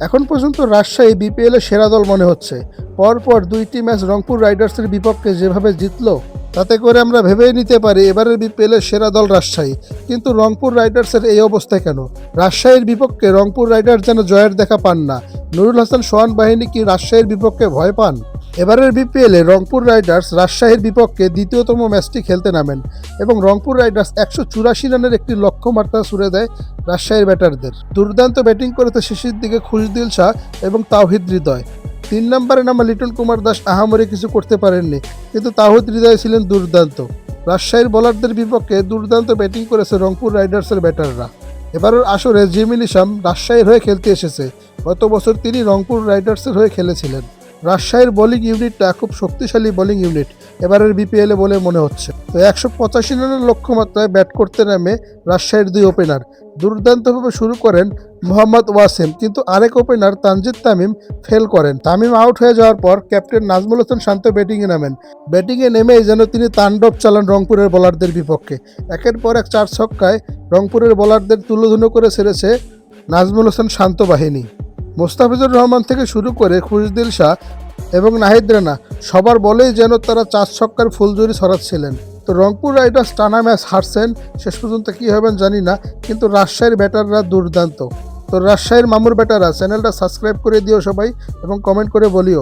এখন পর্যন্ত রাজশাহী বিপিএলের সেরা দল মনে হচ্ছে। পরপর 2টি ম্যাচ রংপুর রাইডার্সের বিপক্ষে যেভাবে জিতলো, তাতে করে আমরা ভেবেই নিতে পারি এবারের বিপিএলের সেরা দল রাজশাহী। কিন্তু রংপুর রাইডার্সের এই অবস্থা কেন? রাজশাহীর বিপক্ষে রংপুর রাইডার্স যেন জয়ের দেখা পান না। নুরুল হাসান সোহান বাহিনী কি রাজশাহীর বিপক্ষে ভয় পান? এবারের বিপিএলে রংপুর রাইডার্স রাজশাহীর বিপক্ষে দ্বিতীয়তম ম্যাচটি খেলতে নামেন এবং রংপুর রাইডার্স 184 রানের একটি লক্ষ্যমাত্রা ছুড়ে দেয় রাজশাহীর ব্যাটারদের। দুর্দান্ত ব্যাটিং করেছে শেষের দিকে খুশদিল শাহ এবং তাওহিদ হৃদয়। 3 নম্বরে নামা লিটন কুমার দাস আহামরি কিছু করতে পারেননি, কিন্তু তাওহিদ হৃদয় ছিলেন দুর্দান্ত। রাজশাহীর বোলারদের বিপক্ষে দুর্দান্ত ব্যাটিং করেছে রংপুর রাইডার্সের ব্যাটাররা। এবারের আসরে জিমিন ইসাম রাজশাহীর হয়ে খেলতে এসেছে। গত বছর তিনি রংপুর রাইডার্সের হয়ে খেলেছিলেন। রাজশাহীর বোলিং ইউনিটটা খুব শক্তিশালী বোলিং ইউনিট এবারের বিপিএলে বলে মনে হচ্ছে। তো 185 রানের লক্ষ্যমাত্রায় ব্যাট করতে নামে রাজশাহীর 2 ওপেনার দুর্দান্তভাবে শুরু করেন মোহাম্মদ ওয়াসিম, কিন্তু আরেক ওপেনার তানজিদ তামিম ফেল করেন। তামিম আউট হয়ে যাওয়ার পর ক্যাপ্টেন নাজমুল হাসান শান্ত ব্যাটিংয়ে নামেন। ব্যাটিংয়ে নেমেই যেন তিনি তাণ্ডব চালান রংপুরের বোলারদের বিপক্ষে। একের পর এক 4 ছক্কায় রংপুরের বোলারদের তুলোধুনো করে ছেড়েছে নাজমুল হাসান শান্ত বাহিনী। মোস্তাফিজুর রহমান থেকে শুরু করে খুশদিল শাহ এবং নাহিদ রানা সবার বলেই যেন তারা 4 ছক্কার ফুলঝুরি ছড়াচ্ছিলেন। তো রংপুর রাইডার্স টানা ম্যাচ হারছেন, শেষ পর্যন্ত কী হবেন জানি না, কিন্তু রাজশাহীর ব্যাটাররা দুর্দান্ত। তো রাজশাহীর মামুর ব্যাটাররা চ্যানেলটা সাবস্ক্রাইব করে দিও সবাই এবং কমেন্ট করে বলিও।